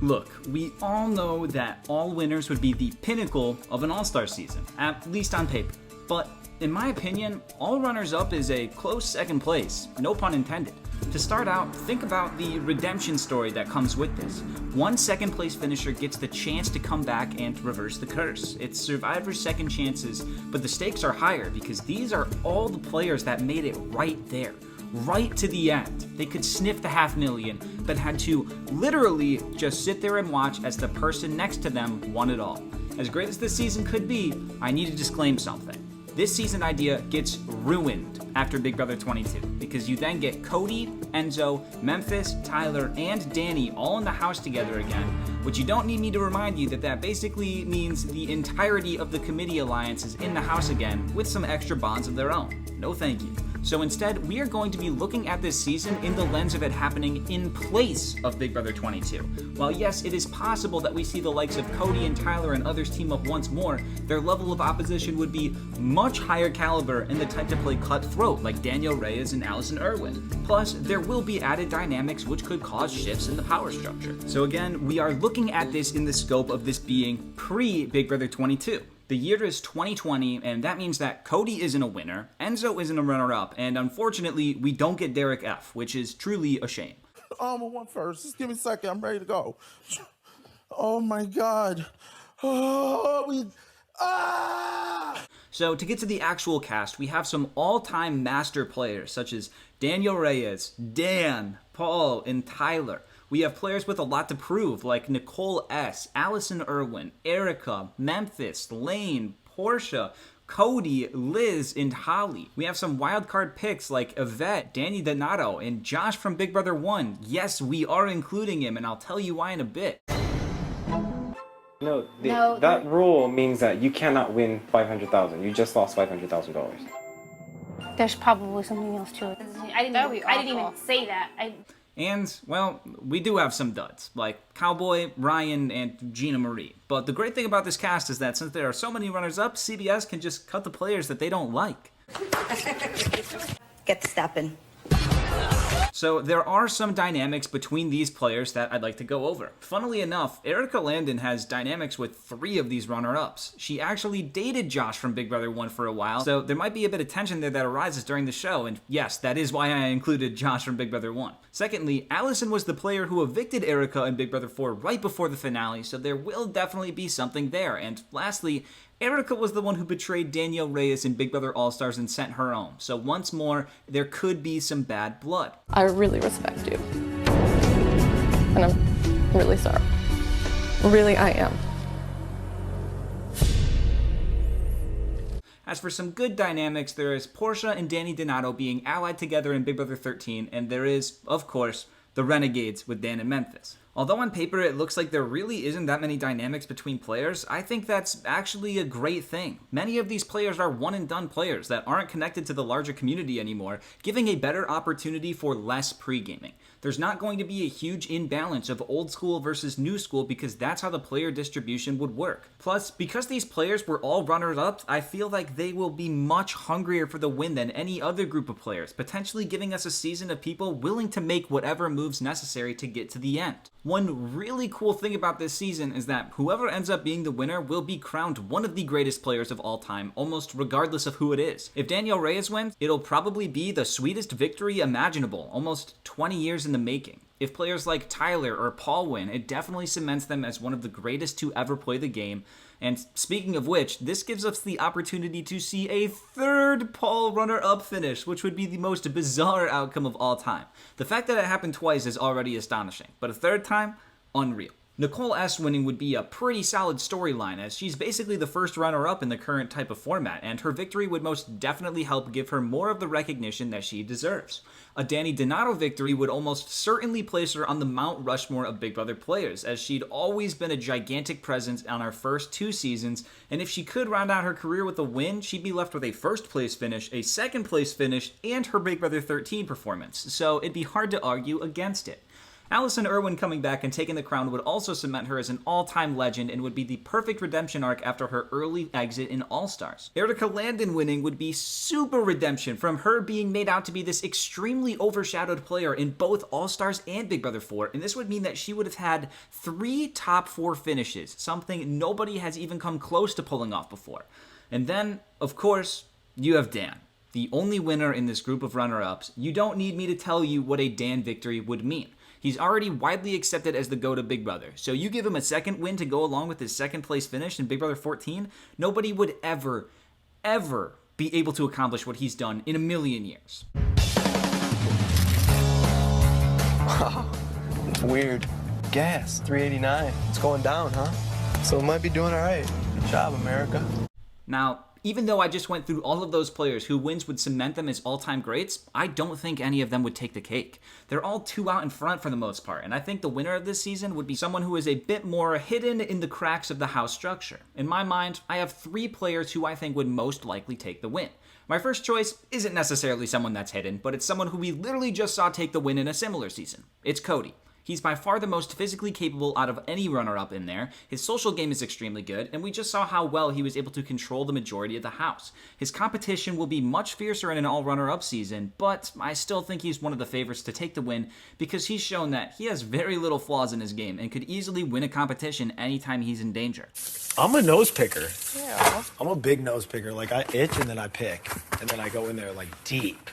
Look, we all know that all winners would be the pinnacle of an all-star season, at least on paper. But in my opinion, all runners-up is a close second place, no pun intended. To start out, think about the redemption story that comes with this. One second place finisher gets the chance to come back and reverse the curse. It's Survivor's second chances, but the stakes are higher because these are all the players that made it right there. Right to the end. They could sniff the $500,000, but had to literally just sit there and watch as the person next to them won it all. As great as this season could be, I need to disclaim something. This season idea gets ruined after Big Brother 22, because you then get Cody, Enzo, Memphis, Tyler, and Danny all in the house together again, which you don't need me to remind you that basically means the entirety of the committee alliance is in the house again with some extra bonds of their own. No thank you. So instead, we are going to be looking at this season in the lens of it happening in place of Big Brother 22. While yes, it is possible that we see the likes of Cody and Tyler and others team up once more, their level of opposition would be much higher caliber and the type to play cutthroat like Daniel Reyes and Allison Irwin. Plus, there will be added dynamics which could cause shifts in the power structure. So again, we are looking at this in the scope of this being pre-Big Brother 22. The year is 2020, and that means that Cody isn't a winner, Enzo isn't a runner-up, and unfortunately, we don't get Derek F., which is truly a shame. I'm a one first. Just give me a second. I'm ready to go. Oh my God. So to get to the actual cast, we have some all-time master players, such as Daniel Reyes, Dan, Paul, and Tyler. We have players with a lot to prove, like Nicole S., Allison Irwin, Erica, Memphis, Lane, Portia, Cody, Liz, and Holly. We have some wildcard picks like Yvette, Danny Donato, and Josh from Big Brother 1. Yes, we are including him, and I'll tell you why in a bit. No, that rule means that you cannot win $500,000. You just lost $500,000. There's probably something else to it. I didn't even say that. And, well, we do have some duds, like Cowboy, Ryan, and Gina Marie. But the great thing about this cast is that since there are so many runners-up, CBS can just cut the players that they don't like. Get stepping. So there are some dynamics between these players that I'd like to go over. Funnily enough, Erica Landon has dynamics with 3 of these runner-ups. She actually dated Josh from Big Brother 1 for a while, so there might be a bit of tension there that arises during the show, and yes, that is why I included Josh from Big Brother 1. Secondly, Allison was the player who evicted Erica in Big Brother 4 right before the finale, so there will definitely be something there. And lastly, Erica was the one who betrayed Danielle Reyes in Big Brother All-Stars and sent her home. So once more, there could be some bad blood. I really respect you. And I'm really sorry. Really, I am. As for some good dynamics, there is Portia and Danny Donato being allied together in Big Brother 13, and there is, of course, the Renegades with Dan and Memphis. Although on paper it looks like there really isn't that many dynamics between players, I think that's actually a great thing. Many of these players are one-and-done players that aren't connected to the larger community anymore, giving a better opportunity for less pre-gaming. There's not going to be a huge imbalance of old school versus new school because that's how the player distribution would work. Plus, because these players were all runners-up, I feel like they will be much hungrier for the win than any other group of players, potentially giving us a season of people willing to make whatever moves necessary to get to the end. One really cool thing about this season is that whoever ends up being the winner will be crowned one of the greatest players of all time, almost regardless of who it is. If Danielle Reyes wins, it'll probably be the sweetest victory imaginable, almost 20 years in the making. If players like Tyler or Paul win, it definitely cements them as one of the greatest to ever play the game. And speaking of which, this gives us the opportunity to see a third Paul runner-up finish, which would be the most bizarre outcome of all time. The fact that it happened twice is already astonishing, but a third time? Unreal. Nicole S. winning would be a pretty solid storyline, as she's basically the first runner-up in the current type of format, and her victory would most definitely help give her more of the recognition that she deserves. A Danny Donato victory would almost certainly place her on the Mount Rushmore of Big Brother players, as she'd always been a gigantic presence on our first 2 seasons, and if she could round out her career with a win, she'd be left with a first place finish, a second place finish, and her Big Brother 13 performance, so it'd be hard to argue against it. Allison Irwin coming back and taking the crown would also cement her as an all-time legend and would be the perfect redemption arc after her early exit in All-Stars. Erica Landon winning would be super redemption from her being made out to be this extremely overshadowed player in both All-Stars and Big Brother 4, and this would mean that she would have had 3 top 4 finishes, something nobody has even come close to pulling off before. And then, of course, you have Dan, the only winner in this group of runner-ups. You don't need me to tell you what a Dan victory would mean. He's already widely accepted as the GOAT of Big Brother, so you give him a second win to go along with his second place finish in Big Brother 14, nobody would ever be able to accomplish what he's done in a million years. Wow, it's weird. Gas, 389. It's going down, huh? So it might be doing all right. Good job, America. Now, even though I just went through all of those players who wins would cement them as all-time greats, I don't think any of them would take the cake. They're all too out in front for the most part, and I think the winner of this season would be someone who is a bit more hidden in the cracks of the house structure. In my mind, I have 3 players who I think would most likely take the win. My first choice isn't necessarily someone that's hidden, but it's someone who we literally just saw take the win in a similar season. It's Cody. He's by far the most physically capable out of any runner-up in there. His social game is extremely good, and we just saw how well he was able to control the majority of the house. His competition will be much fiercer in an all-runner-up season, but I still think he's one of the favorites to take the win because he's shown that he has very little flaws in his game and could easily win a competition anytime he's in danger. I'm a nose picker. Yeah. I'm a big nose picker. Like, I itch and then I pick, and then I go in there, like, deep.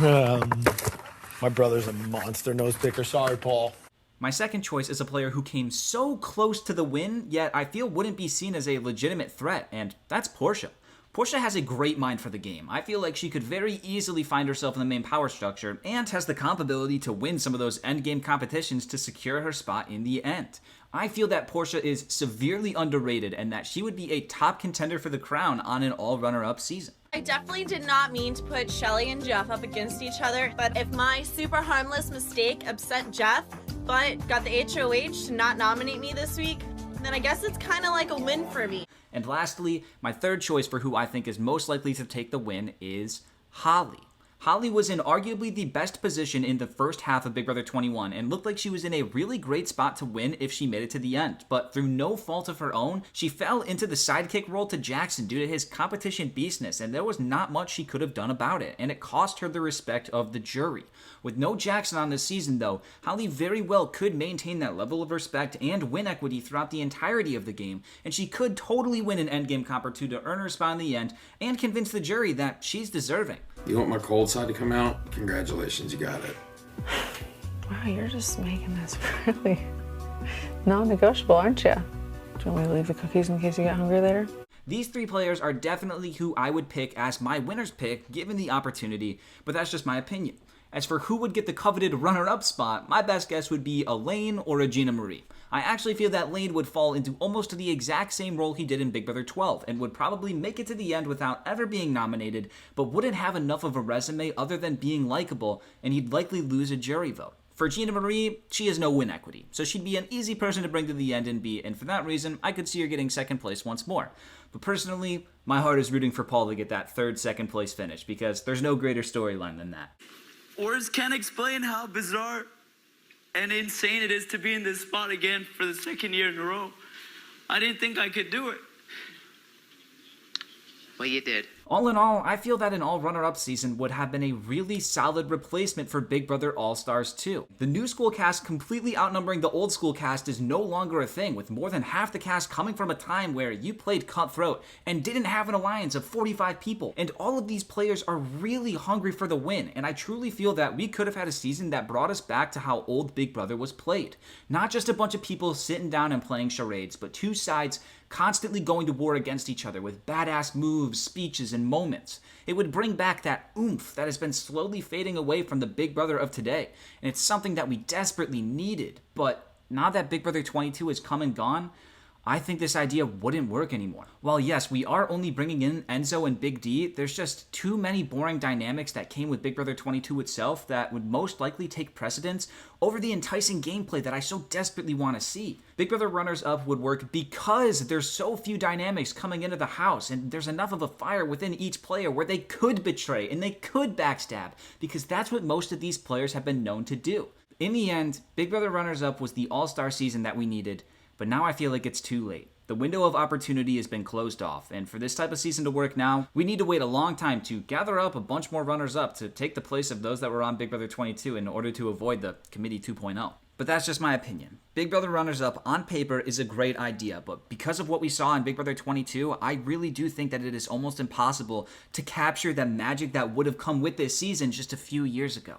My brother's a monster nose picker. Sorry, Paul. My second choice is a player who came so close to the win, yet I feel wouldn't be seen as a legitimate threat, and that's Portia. Portia has a great mind for the game. I feel like she could very easily find herself in the main power structure, and has the comp ability to win some of those endgame competitions to secure her spot in the end. I feel that Portia is severely underrated, and that she would be a top contender for the crown on an all-runner-up season. I definitely did not mean to put Shelly and Jeff up against each other, but if my super harmless mistake upset Jeff, but got the HOH to not nominate me this week, then I guess it's kind of like a win for me. And lastly, my third choice for who I think is most likely to take the win is Holly. Holly was in arguably the best position in the first half of Big Brother 21 and looked like she was in a really great spot to win if she made it to the end, but through no fault of her own, she fell into the sidekick role to Jackson due to his competition beastness, and there was not much she could have done about it, and it cost her the respect of the jury. With no Jackson on this season though, Holly very well could maintain that level of respect and win equity throughout the entirety of the game, and she could totally win an endgame comp or two to earn her spot in the end and convince the jury that she's deserving. You want my cold side to come out? Congratulations, you got it. Wow, you're just making this really non-negotiable, aren't you? Do you want me to leave the cookies in case you get hungry later? These 3 players are definitely who I would pick as my winner's pick given the opportunity, but that's just my opinion. As for who would get the coveted runner-up spot, my best guess would be a Lane or a Gina Marie. I actually feel that Lane would fall into almost the exact same role he did in Big Brother 12 and would probably make it to the end without ever being nominated, but wouldn't have enough of a resume other than being likable, and he'd likely lose a jury vote. For Gina Marie, she has no win equity, so she'd be an easy person to bring to the end and beat, and for that reason, I could see her getting second place once more. But personally, my heart is rooting for Paul to get that third second place finish, because there's no greater storyline than that. Words can't explain how bizarre and insane it is to be in this spot again for the second year in a row. I didn't think I could do it. Well, you did. All in all, I feel that an all-runner-up season would have been a really solid replacement for Big Brother All-Stars 2. The new school cast completely outnumbering the old school cast is no longer a thing, with more than half the cast coming from a time where you played cutthroat and didn't have an alliance of 45 people, and all of these players are really hungry for the win, and I truly feel that we could have had a season that brought us back to how old Big Brother was played. Not just a bunch of people sitting down and playing charades, but 2 sides constantly going to war against each other with badass moves, speeches, and moments. It would bring back that oomph that has been slowly fading away from the Big Brother of today, and it's something that we desperately needed. But now that Big Brother 22 has come and gone, I think this idea wouldn't work anymore. While yes, we are only bringing in Enzo and Big D, there's just too many boring dynamics that came with Big Brother 22 itself that would most likely take precedence over the enticing gameplay that I so desperately want to see. Big Brother Runners-Up would work because there's so few dynamics coming into the house, and there's enough of a fire within each player where they could betray and they could backstab, because that's what most of these players have been known to do. In the end, Big Brother Runners-Up was the all-star season that we needed, but now I feel like it's too late. The window of opportunity has been closed off, and for this type of season to work now, we need to wait a long time to gather up a bunch more runners-up to take the place of those that were on Big Brother 22 in order to avoid the Committee 2.0. But that's just my opinion. Big Brother Runners-Up on paper is a great idea, but because of what we saw in Big Brother 22, I really do think that it is almost impossible to capture the magic that would have come with this season just a few years ago.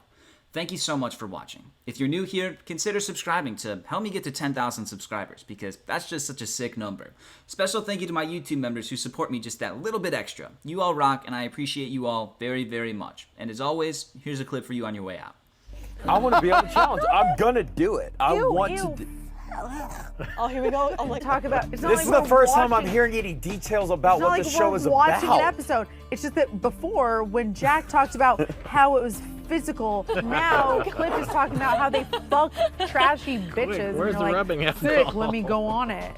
Thank you so much for watching. If you're new here, consider subscribing to help me get to 10,000 subscribers, because that's just such a sick number. Special thank you to my YouTube members who support me just that little bit extra. You all rock, and I appreciate you all very, very much. And as always, here's a clip for you on your way out. I want to be on the challenge. I'm gonna do it. I want to. Oh, here we go. Oh, like, Talk about. It's not This like is the we're first time I'm watching- hearing any details about it's not what like the show we're is watching an about. episode. It's just that before, when Jack talked about how it was physical, now Cliff is talking about how they fuck trashy bitches. Where's and the you're rubbing like, alcohol? sick, let me go on it.